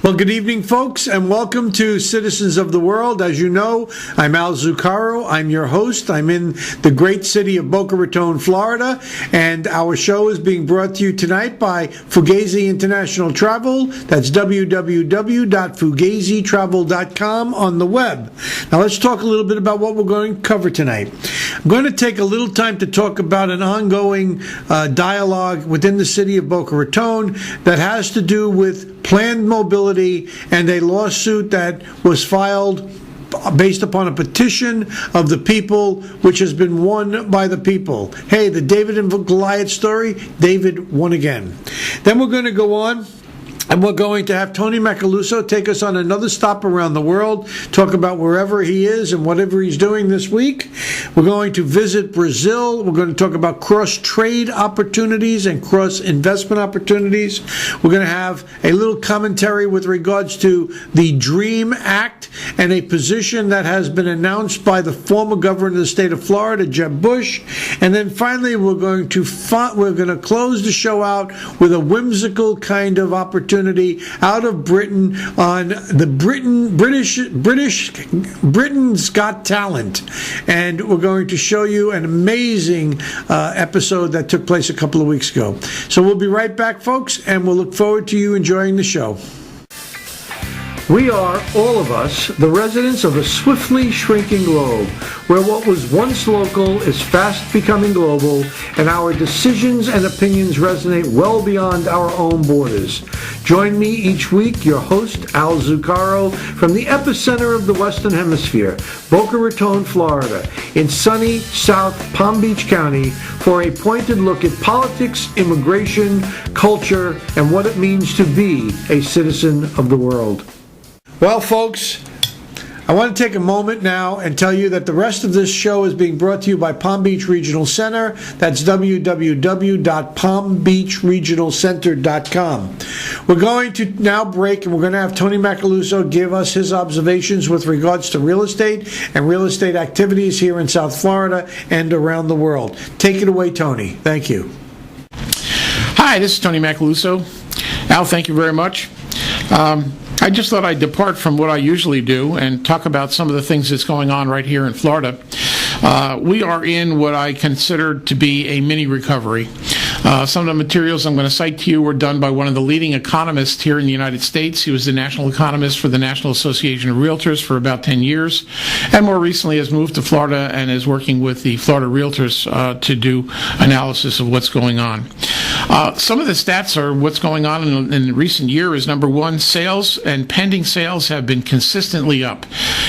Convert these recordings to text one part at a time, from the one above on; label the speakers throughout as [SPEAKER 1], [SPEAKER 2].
[SPEAKER 1] Well, good evening, folks, and welcome to Citizens of the World. As you know, I'm Al Zucaro. I'm your host. I'm in the great city of Boca Raton, Florida, and our show is being brought to you tonight by Fugazi International Travel. That's www.fugazitravel.com on the web. Now, let's talk a little bit about what we're going to cover tonight. I'm going to take a little time to talk about an ongoing dialogue within the city of Boca Raton that has to do with planned mobility and a lawsuit that was filed based upon a petition of the people, which has been won by the people. Hey, the David and Goliath story, David won again. Then we're going to go on, and we're going to have Tony Macaluso take us on another stop around the world, talk about wherever he is and whatever he's doing this week. We're going to visit Brazil. We're going to talk about cross-trade opportunities and cross-investment opportunities. We're going to have a little commentary with regards to the DREAM Act and a position that has been announced by the former governor of the state of Florida, Jeb Bush. And then finally, we're going to close the show out with a whimsical kind of opportunity out of Britain on the Britain's Got Talent, and we're going to show you an amazing episode that took place a couple of weeks ago. So we'll be right back, folks, and we'll look forward to you enjoying the show. We are, all of us, the residents of a swiftly shrinking globe, where what was once local is fast becoming global, and our decisions and opinions resonate well beyond our own borders. Join me each week, your host, Al Zucaro, from the epicenter of the Western Hemisphere, Boca Raton, Florida, in sunny South Palm Beach County, for a pointed look at politics, immigration, culture, and what it means to be a citizen of the world. Well, folks, I want to take a moment now and tell you that the rest of this show is being brought to you by Palm Beach Regional Center. That's www.palmbeachregionalcenter.com. We're going to now break, and we're going to have Tony Macaluso give us his observations with regards to real estate and real estate activities here in South Florida and around the world. Take it away, Tony. Thank you.
[SPEAKER 2] Hi, this is Tony Macaluso. Al, thank you very much. I just thought I'd depart from what I usually do and talk about some of the things that's going on right here in Florida. We are in what I consider to be a mini recovery. Some of the materials I'm going to cite to you were done by one of the leading economists here in the United States. He was the national economist for the National Association of Realtors for about 10 years, and more recently has moved to Florida and is working with the Florida Realtors to do analysis of what's going on. Some of the stats are what's going on in the recent year is, number one, sales and pending sales have been consistently up.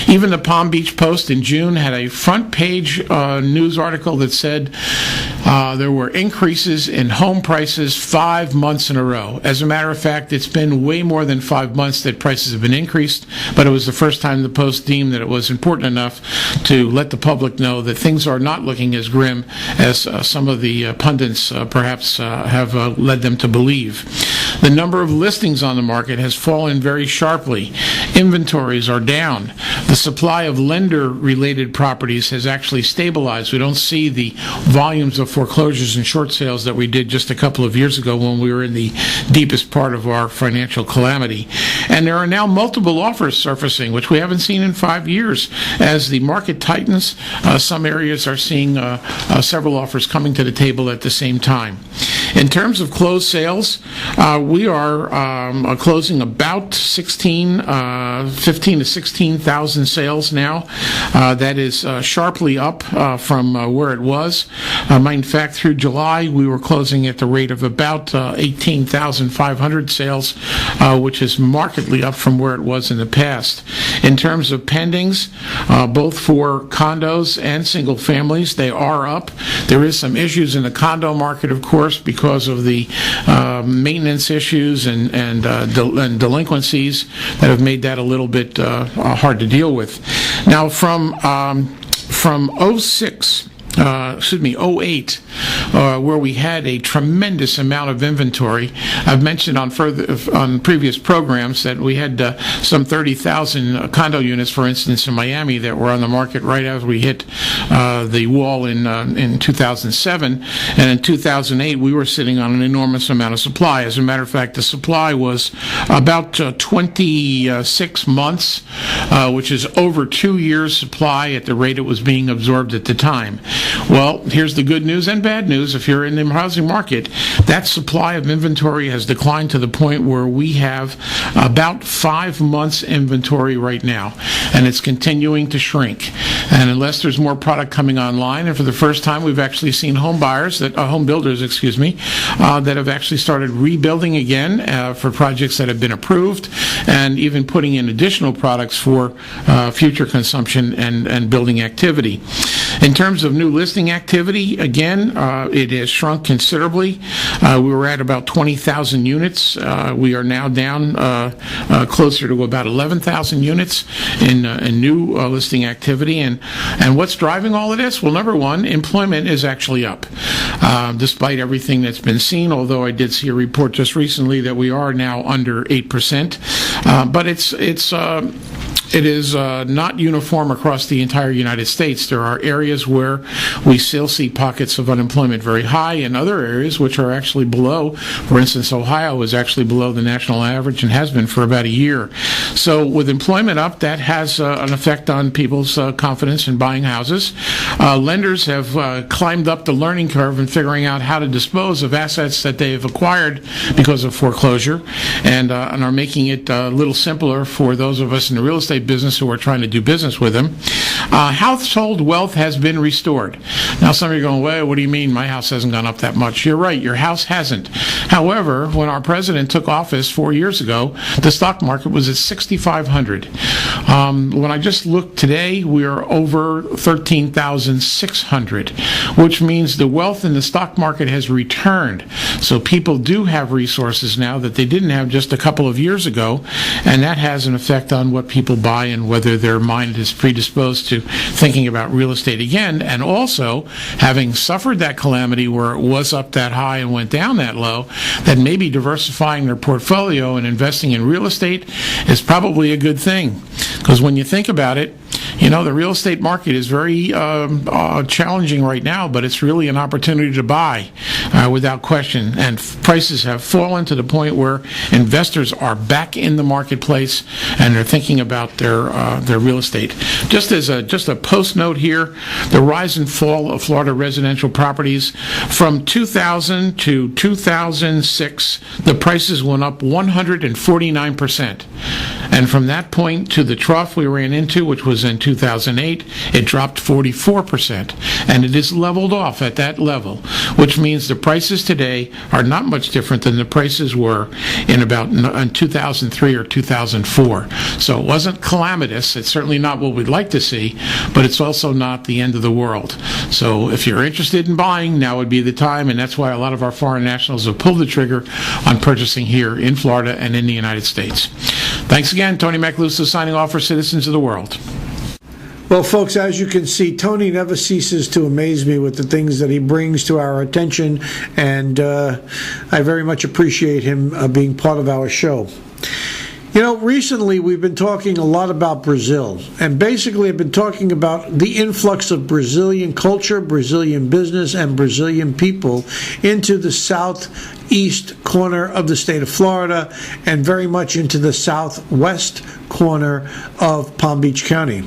[SPEAKER 2] Even the Palm Beach Post in June had a front page news article that said there were increases in home prices 5 months in a row. As a matter of fact, it's been way more than 5 months that prices have been increased, but it was the first time the Post deemed that it was important enough to let the public know that things are not looking as grim as some of the pundits perhaps have led them to believe. The number of listings on the market has fallen very sharply. Inventories are down. The supply of lender-related properties has actually stabilized. We don't see the volumes of foreclosures and short sales that we did just a couple of years ago when we were in the deepest part of our financial calamity. And there are now multiple offers surfacing, which we haven't seen in 5 years. As the market tightens, some areas are seeing several offers coming to the table at the same time. In terms of closed sales, we are closing about 15 to 16,000 sales now. That is sharply up from where it was. In fact, through July, we were closing at the rate of about 18,500 sales, which is markedly up from where it was in the past. In terms of pendings, both for condos and single families, they are up. There is some issues in the condo market, of course, because of the maintenance issues and delinquencies that have made that a little bit hard to deal with. Now, from 06 '08, where we had a tremendous amount of inventory. I've mentioned on previous programs that we had some 30,000 condo units, for instance, in Miami that were on the market right as we hit the wall in 2007. And in 2008, we were sitting on an enormous amount of supply. As a matter of fact, the supply was about 26 months, which is over 2 years' supply at the rate it was being absorbed at the time. Well, here's the good news and bad news. If you're in the housing market, that supply of inventory has declined to the point where we have about 5 months inventory right now, and it's continuing to shrink. And unless there's more product coming online, and for the first time we've actually seen home builders, that have actually started rebuilding again for projects that have been approved, and even putting in additional products for future consumption and building activity. In terms of new listing activity, again, it has shrunk considerably. We were at about 20,000 units. We are now down closer to about 11,000 units in new listing activity. And what's driving all of this? Well, number one, employment is actually up, despite everything that's been seen, although I did see a report just recently that we are now under 8%. But it is not uniform across the entire United States. There are areas where we still see pockets of unemployment very high, and other areas which are actually below. For instance, Ohio is actually below the national average and has been for about a year. So with employment up, that has an effect on people's confidence in buying houses. Lenders have climbed up the learning curve in figuring out how to dispose of assets that they have acquired because of foreclosure, and are making it a little simpler for those of us in the real estate business who are trying to do business with them. Household wealth has been restored. Now, some of you are going, well, what do you mean my house hasn't gone up that much? You're right, your house hasn't. However, when our president took office 4 years ago, the stock market was at 6,500. When I just looked today, we are over 13,600, which means the wealth in the stock market has returned. So people do have resources now that they didn't have just a couple of years ago, and that has an effect on what people buy and whether their mind is predisposed to thinking about real estate again. And also, having suffered that calamity where it was up that high and went down that low, that maybe diversifying their portfolio and investing in real estate is probably a good thing. Because when you think about it, you know, the real estate market is very challenging right now, but it's really an opportunity to buy without question. And prices have fallen to the point where investors are back in the marketplace and they're thinking about their real estate. Just a post note here, the rise and fall of Florida residential properties from 2000 to 2006, the prices went up 149%. And from that point to the trough we ran into, which was in 2008, it dropped 44%. And it is leveled off at that level, which means the prices today are not much different than the prices were in 2003 or 2004. So it wasn't calamitous. It's certainly not what we'd like to see, but it's also not the end of the world. So if you're interested in buying, now would be the time, and that's why a lot of our foreign nationals have pulled the trigger on purchasing here in Florida and in the United States. Thanks again. Tony Macaluso signing off for Citizens of the World.
[SPEAKER 1] Well, folks, as you can see, Tony never ceases to amaze me with the things that he brings to our attention, and I very much appreciate him being part of our show. You know, recently we've been talking a lot about Brazil, and basically I've been talking about the influx of Brazilian culture, Brazilian business, and Brazilian people into the southeast corner of the state of Florida and very much into the southwest corner of Palm Beach County.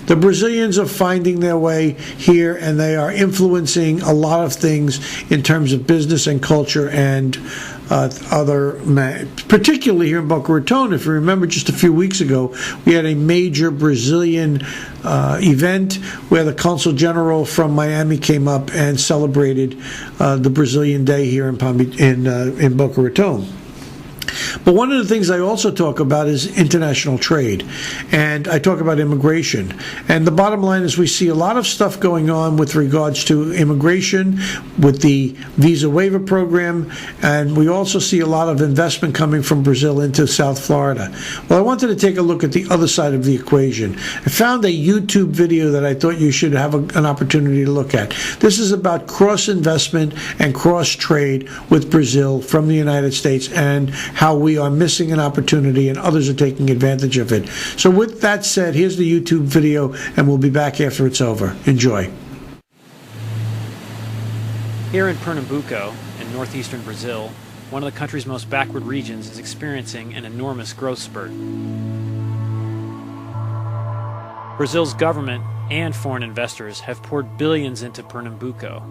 [SPEAKER 1] The Brazilians are finding their way here, and they are influencing a lot of things in terms of business and culture and particularly here in Boca Raton. If you remember, just a few weeks ago, we had a major Brazilian event where the Consul General from Miami came up and celebrated the Brazilian Day here in Boca Raton. But one of the things I also talk about is international trade, and I talk about immigration. And the bottom line is we see a lot of stuff going on with regards to immigration, with the visa waiver program, and we also see a lot of investment coming from Brazil into South Florida. Well, I wanted to take a look at the other side of the equation. I found a YouTube video that I thought you should have an opportunity to look at. This is about cross-investment and cross-trade with Brazil from the United States, and how we are missing an opportunity and others are taking advantage of it. So with that said, here's the YouTube video, and we'll be back after it's over. Enjoy.
[SPEAKER 3] Here in Pernambuco, in northeastern Brazil, one of the country's most backward regions is experiencing an enormous growth spurt. Brazil's government and foreign investors have poured billions into Pernambuco.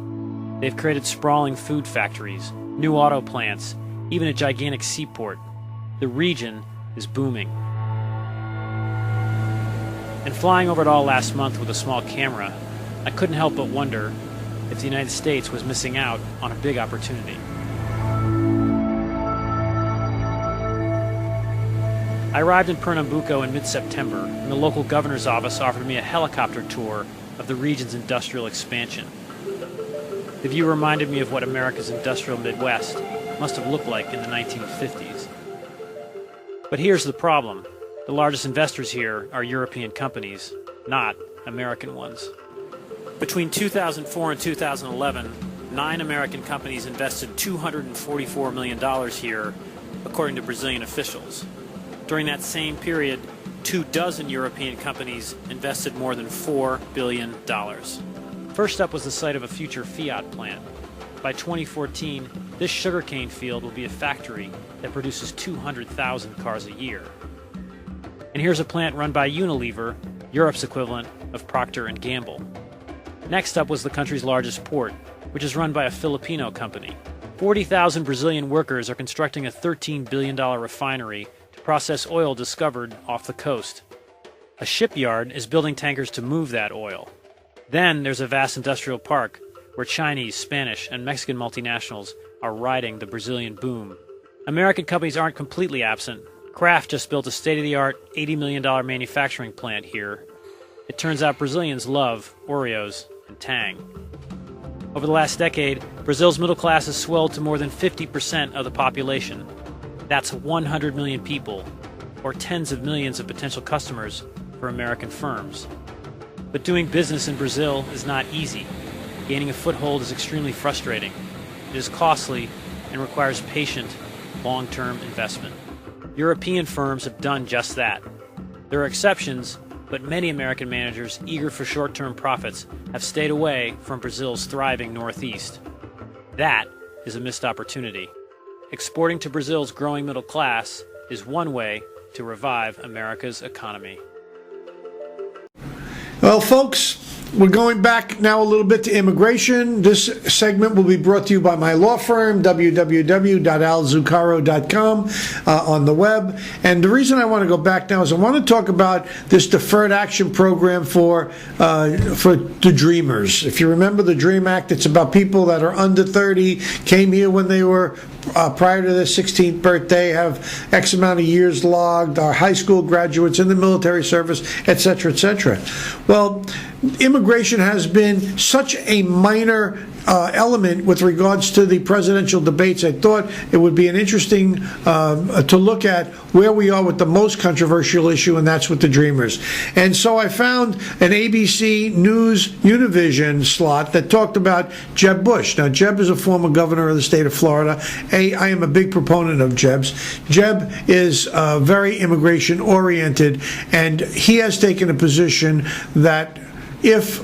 [SPEAKER 3] They've created sprawling food factories, new auto plants, even a gigantic seaport. The region is booming. And flying over it all last month with a small camera, I couldn't help but wonder if the United States was missing out on a big opportunity. I arrived in Pernambuco in mid-September, and the local governor's office offered me a helicopter tour of the region's industrial expansion. The view reminded me of what America's industrial Midwest must have looked like in the 1950s. But here's the problem. The largest investors here are European companies, not American ones. Between 2004 and 2011, 9 American companies invested $244 million here, according to Brazilian officials. During that same period, 24 European companies invested more than $4 billion. First up was the site of a future Fiat plant. By 2014, this sugarcane field will be a factory that produces 200,000 cars a year. And here's a plant run by Unilever, Europe's equivalent of Procter & Gamble. Next up was the country's largest port, which is run by a Filipino company. 40,000 Brazilian workers are constructing a $13 billion refinery to process oil discovered off the coast. A shipyard is building tankers to move that oil. Then there's a vast industrial park where Chinese, Spanish, and Mexican multinationals are riding the Brazilian boom. American companies aren't completely absent. Kraft just built a state-of-the-art $80 million manufacturing plant here. It turns out Brazilians love Oreos and Tang. Over the last decade, Brazil's middle class has swelled to more than 50% of the population. That's 100 million people, or tens of millions of potential customers for American firms. But doing business in Brazil is not easy. Gaining a foothold is extremely frustrating. It is costly and requires patient, long-term investment. European firms have done just that. There are exceptions, but many American managers eager for short-term profits have stayed away from Brazil's thriving Northeast. That is a missed opportunity. Exporting to Brazil's growing middle class is one way to revive America's economy.
[SPEAKER 1] Well, folks, we're going back now a little bit to immigration. This segment will be brought to you by my law firm, www.alzucaro.com, on the web. And the reason I want to go back now is I want to talk about this deferred action program for the Dreamers. If you remember the DREAM Act, it's about people that are under 30, came here when they were prior to their 16th birthday, have X amount of years logged, are high school graduates in the military service, etc., etc. Well, immigration has been such a minor element with regards to the presidential debates. I thought it would be an interesting to look at where we are with the most controversial issue, and that's with the Dreamers. And so I found an ABC News Univision slot that talked about Jeb Bush. Now, Jeb is a former governor of the state of Florida. I am a big proponent of Jeb's. Jeb is very immigration oriented, and he has taken a position that if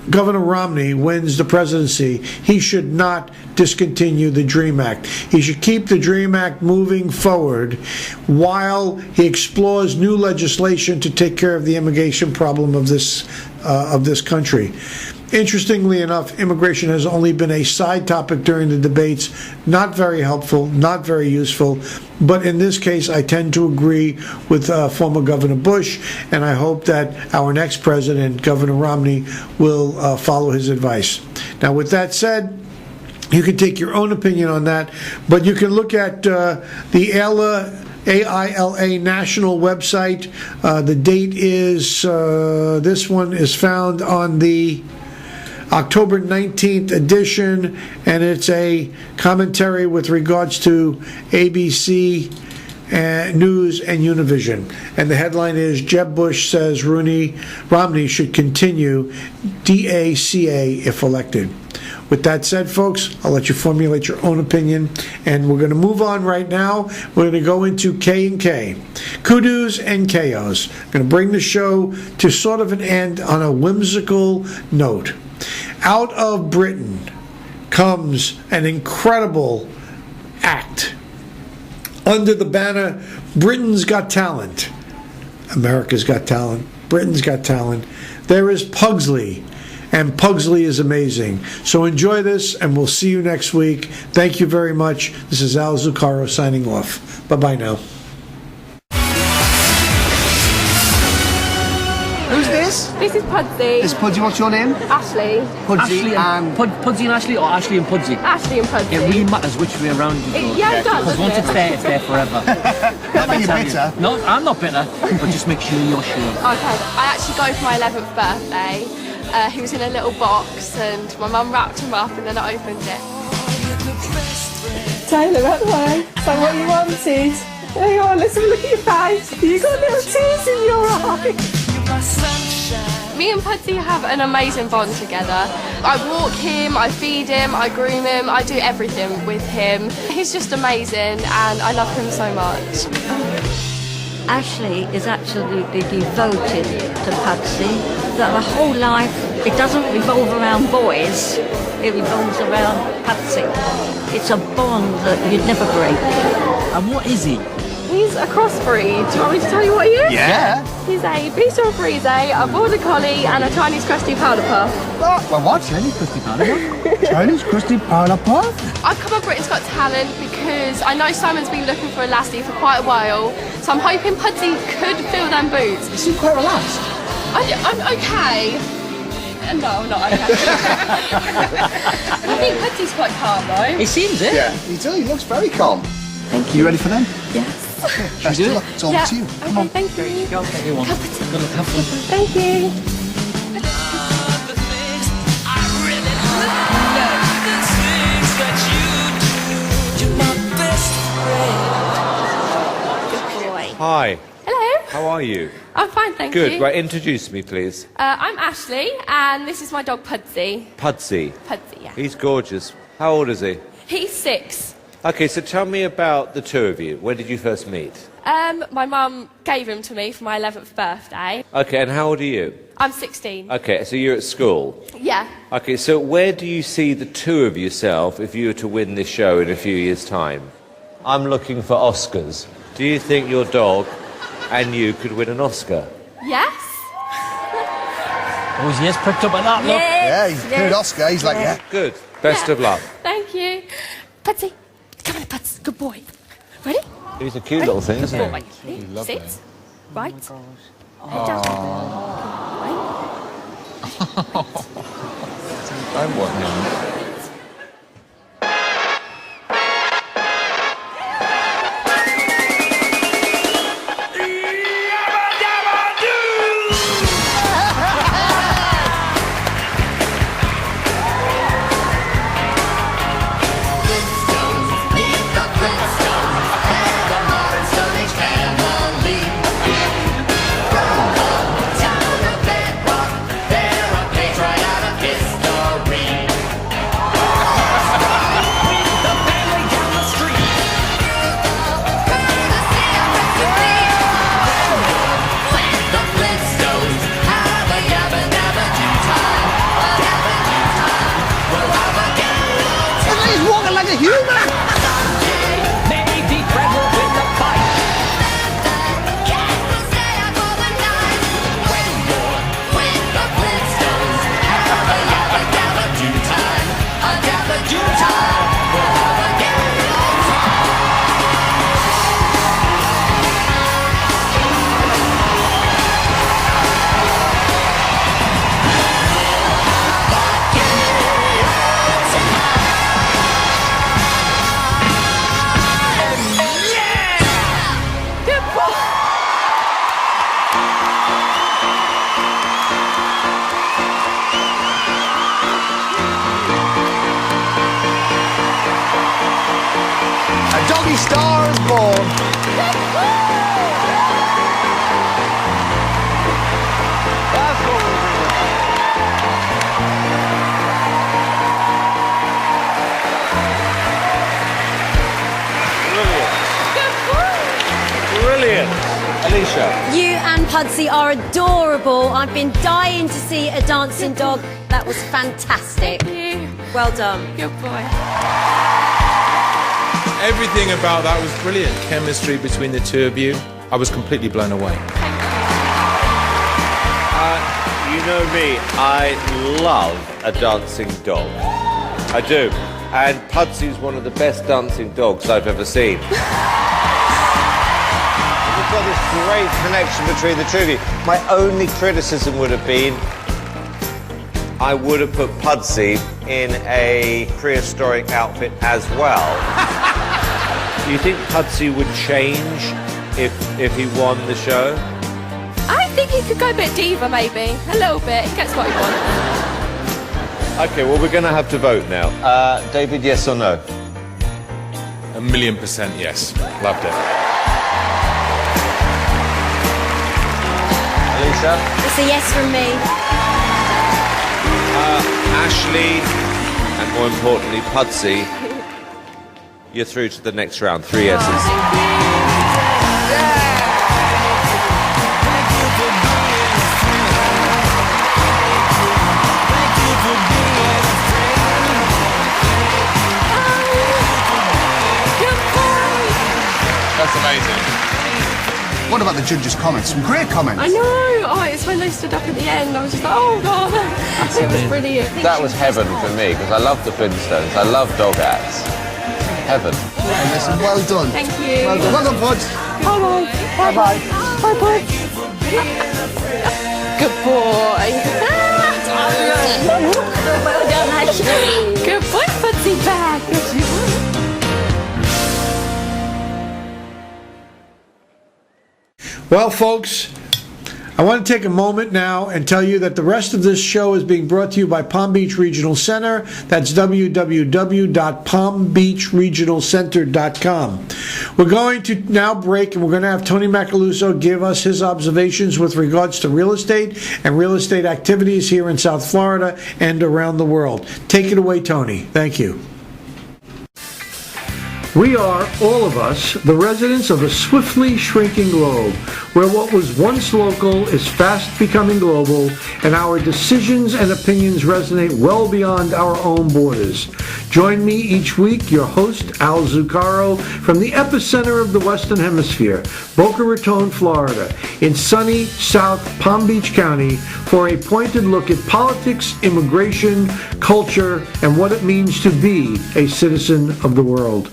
[SPEAKER 1] Governor Romney wins the presidency, he should not discontinue the DREAM Act. He should keep the DREAM Act moving forward while he explores new legislation to take care of the immigration problem of this country. Interestingly enough, immigration has only been a side topic during the debates, not very helpful, not very useful, but in this case, I tend to agree with former Governor Bush, and I hope that our next president, Governor Romney, will follow his advice. Now, with that said, You can take your own opinion on that, but you can look at the AILA national website. The date is, this one is found on the October 19th edition, and it's a commentary with regards to ABC News and Univision. And the headline is, Jeb Bush says Romney should continue DACA if elected. With that said, folks, I'll let you formulate your own opinion, and we're going to move on right now. We're going to go into K&K. Kudos and KOs. I'm going to bring the show to sort of an end on a whimsical note. Out of Britain comes an incredible act under the banner, Britain's Got Talent. America's Got Talent. Britain's Got Talent. There is Pugsley, and Pugsley is amazing. So enjoy this, and we'll see you next week. Thank you very much. This is Al Zucaro signing off. Bye-bye now.
[SPEAKER 4] Who's this?
[SPEAKER 5] This is Pudsey.
[SPEAKER 4] This is Pudsey. What's your name?
[SPEAKER 5] Ashley.
[SPEAKER 4] Pudsey and...
[SPEAKER 6] Pudsey and Ashley, or Ashley and Pudsey?
[SPEAKER 5] Ashley and Pudsey.
[SPEAKER 6] It really matters which way around you go.
[SPEAKER 5] Yeah, it does,
[SPEAKER 6] Because once
[SPEAKER 5] doesn't
[SPEAKER 6] it's there forever.
[SPEAKER 4] That means you're bitter.
[SPEAKER 6] No, I'm not bitter, but just make sure you're sure.
[SPEAKER 5] Okay, I actually go for my 11th birthday. He was in a little box and my mum wrapped him up and then I opened it.
[SPEAKER 7] Taylor, out the way. Say what you wanted. Hang on, let's have a look at your face. You got little tears in your eyes.
[SPEAKER 5] Me and Pudsey have an amazing bond together. I walk him, I feed him, I groom him, I do everything with him. He's just amazing and I love him so much.
[SPEAKER 8] Ashley is absolutely devoted to Pudsey. That her whole life, it doesn't revolve around boys, it revolves around Pudsey. It's a bond that you'd never break.
[SPEAKER 6] And what is he?
[SPEAKER 5] He's a crossbreed. Do you want me to tell you what he is?
[SPEAKER 4] Yeah.
[SPEAKER 5] He's a Beagle Frise, a Border Collie and a Chinese Crusty Powder Puff.
[SPEAKER 4] Well, what? Chinese crusty powder puff? Chinese crusty powder puff?
[SPEAKER 5] I've come on Britain's Got Talent because I know Simon's been looking for a lassie for quite a while, so I'm hoping Pudsey could fill them boots.
[SPEAKER 4] You seem quite relaxed.
[SPEAKER 5] I'm okay. No, I'm not okay. I think Pudsey's quite calm though.
[SPEAKER 6] He seems it.
[SPEAKER 4] Yeah. He looks very calm.
[SPEAKER 5] Thank
[SPEAKER 4] You ready for them?
[SPEAKER 5] Yes.
[SPEAKER 4] Let's do it. It's all up to you.
[SPEAKER 5] Okay, thank you.
[SPEAKER 6] Go, everyone. Good luck, have fun.
[SPEAKER 5] Thank you. Good boy.
[SPEAKER 9] Hi,
[SPEAKER 5] Hello.
[SPEAKER 9] how are you?
[SPEAKER 5] I'm fine, thank
[SPEAKER 9] Good,
[SPEAKER 5] you.
[SPEAKER 9] right, introduce me please.
[SPEAKER 5] I'm Ashley, and this is my dog Pudsey.
[SPEAKER 9] Pudsey.
[SPEAKER 5] Pudsey, yeah.
[SPEAKER 9] He's gorgeous. How old is he?
[SPEAKER 5] He's 6.
[SPEAKER 9] Okay, so tell me about the two of you. When did you first meet?
[SPEAKER 5] My mum gave him to me for my 11th birthday.
[SPEAKER 9] Okay, and how old are you?
[SPEAKER 5] I'm 16.
[SPEAKER 9] Okay, so you're at school.
[SPEAKER 5] Yeah.
[SPEAKER 9] Okay, so where do you see the two of yourself if you were to win this show in a few years' time? I'm looking for Oscars. Do you think your dog and you could win an Oscar?
[SPEAKER 5] Yes.
[SPEAKER 6] Oh, he has pricked up at that, look.
[SPEAKER 4] Yeah, he's heard Oscar. He's like, yeah.
[SPEAKER 9] Good. Best of luck.
[SPEAKER 5] Thank you. Pudsey, come on, Puds. Good boy. Ready?
[SPEAKER 9] He's a cute little thing, isn't
[SPEAKER 5] Good
[SPEAKER 9] he?
[SPEAKER 5] boy. Ready? Sit. Right. Head down. Right.
[SPEAKER 10] I want him.
[SPEAKER 7] born.
[SPEAKER 9] Brilliant. Alicia.
[SPEAKER 11] You and Pudsey are adorable. I've been dying to see a dancing dog. That was fantastic.
[SPEAKER 5] Thank you.
[SPEAKER 11] Well done.
[SPEAKER 5] Good boy.
[SPEAKER 10] Everything about that was brilliant. Chemistry between the two of you. I was completely blown away.
[SPEAKER 9] You know me, I love a dancing dog. I do. And Pudsey's one of the best dancing dogs I've ever seen. We've got this great connection between the two of you. My only criticism would have been I would have put Pudsey in a prehistoric outfit as well. Do you think Pudsey would change if he won the show?
[SPEAKER 5] I think he could go a bit diva, maybe. A little bit. He gets what he wants.
[SPEAKER 9] Okay, well, we're going to have to vote now. David, yes or no?
[SPEAKER 10] 1,000,000% yes. Loved it.
[SPEAKER 9] Alicia?
[SPEAKER 11] It's a yes from me.
[SPEAKER 9] Ashley, and more importantly, Pudsey, you're through to the next round. 3 yeses.
[SPEAKER 10] That's amazing.
[SPEAKER 4] What about the judges' comments? Some great comments.
[SPEAKER 5] I know. Oh, it's when they stood up at the end. I was just like, oh, God. It was brilliant.
[SPEAKER 9] That was heaven for me, because I love the Flintstones. I love dog hats. Heaven.
[SPEAKER 4] Hey, listen, well done.
[SPEAKER 5] Thank you.
[SPEAKER 4] Well done. Well done, Puds.
[SPEAKER 5] Bye-bye. Bye-bye. Bye-bye. Good boy.
[SPEAKER 11] Well done, Ashley.
[SPEAKER 5] Good boy, Pudsey back.
[SPEAKER 1] Well, folks, I want to take a moment now and tell you that the rest of this show is being brought to you by Palm Beach Regional Center. That's www.palmbeachregionalcenter.com. We're going to now break, and we're going to have Tony Macaluso give us his observations with regards to real estate and real estate activities here in South Florida and around the world. Take it away, Tony. Thank you. We are, all of us, the residents of a swiftly shrinking globe, where what was once local is fast becoming global, and our decisions and opinions resonate well beyond our own borders. Join me each week, your host, Al Zucaro, from the epicenter of the Western Hemisphere, Boca Raton, Florida, in sunny South Palm Beach County, for a pointed look at politics, immigration, culture, and what it means to be a citizen of the world.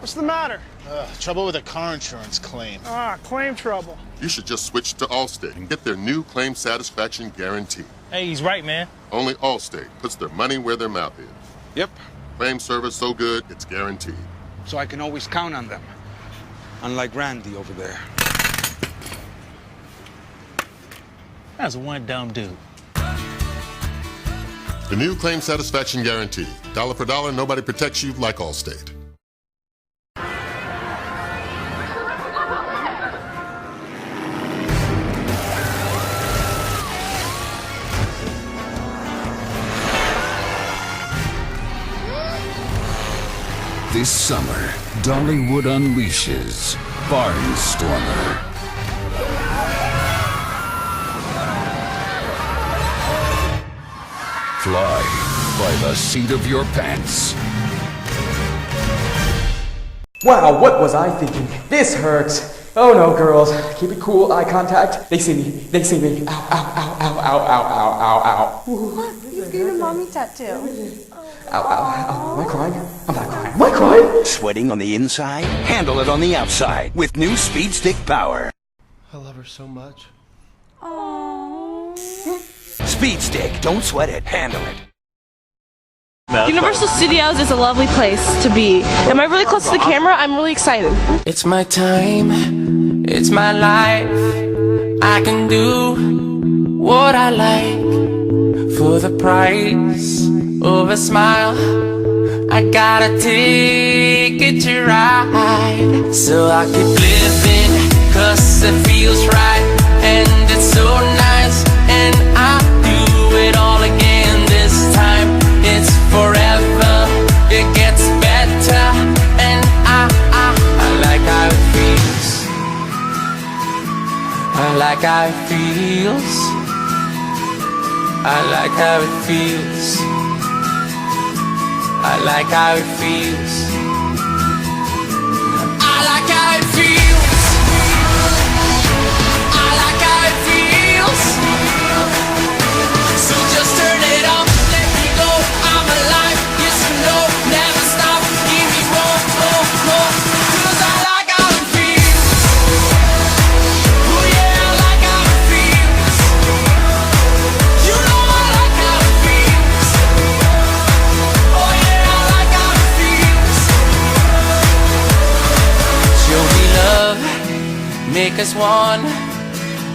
[SPEAKER 12] What's the matter?
[SPEAKER 13] Trouble with a car insurance claim.
[SPEAKER 12] Claim trouble.
[SPEAKER 14] You should just switch to Allstate and get their new claim satisfaction guarantee.
[SPEAKER 12] Hey, he's right, man.
[SPEAKER 14] Only Allstate puts their money where their mouth is.
[SPEAKER 15] Yep.
[SPEAKER 14] Claim service so good, it's guaranteed.
[SPEAKER 15] So I can always count on them. Unlike Randy over there.
[SPEAKER 12] That's one dumb dude.
[SPEAKER 14] The new claim satisfaction guarantee. Dollar for dollar, nobody protects you like Allstate.
[SPEAKER 16] This summer, Dollywood unleashes Barnstormer. Fly by the seat of your pants.
[SPEAKER 17] Wow, what was I thinking? This hurts. Oh no, girls. Keep it cool, eye contact. They see me. They see me. Ow, ow, ow, ow, ow, ow, ow, ow, ow.
[SPEAKER 11] What? You've got a mommy tattoo.
[SPEAKER 17] Ow, ow, ow. Am I crying? I'm not crying. Am I crying?
[SPEAKER 18] Sweating on the inside? Handle it on the outside with new Speed Stick Power.
[SPEAKER 19] I love her so much.
[SPEAKER 18] Speed Stick, don't sweat it, handle it.
[SPEAKER 20] Universal Studios is a lovely place to be. Am I really close to the camera? I'm really excited.
[SPEAKER 21] It's my time, it's my life. I can do what I like for the price of a smile. I got a ticket to ride, so I keep living, cause it feels right, and it's so nice, and I do it all again this time. It's forever, it gets better, and I like how it feels. I like how it feels. I like how it feels. I like how it feels. I like how it feels. I like how it feels. So just turn it up, let me go. I'm alive, yes or no, never stop. Give me more, cause I like how it feels. Oh yeah, I like how it feels. You know I like how it feels. Oh yeah, I like how it feels. Show me love, make us one.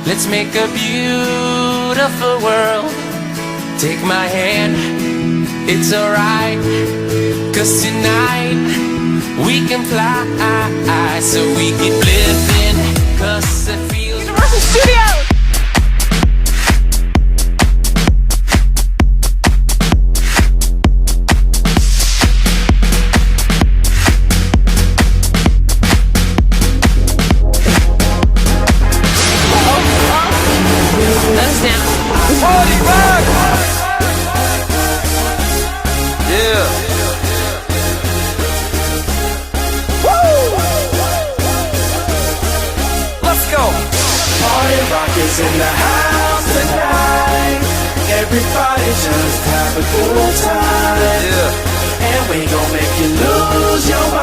[SPEAKER 21] Let's make a beautiful world. Take my hand, it's alright, cause tonight we can fly, so we keep living, cause it feels Universal Studios! That's down.
[SPEAKER 18] Party rock! Yeah. Woo! Let's go.
[SPEAKER 21] Party rock is in the house tonight. Everybody just have a good time.
[SPEAKER 18] Yeah.
[SPEAKER 21] And we gon' make you lose your mind.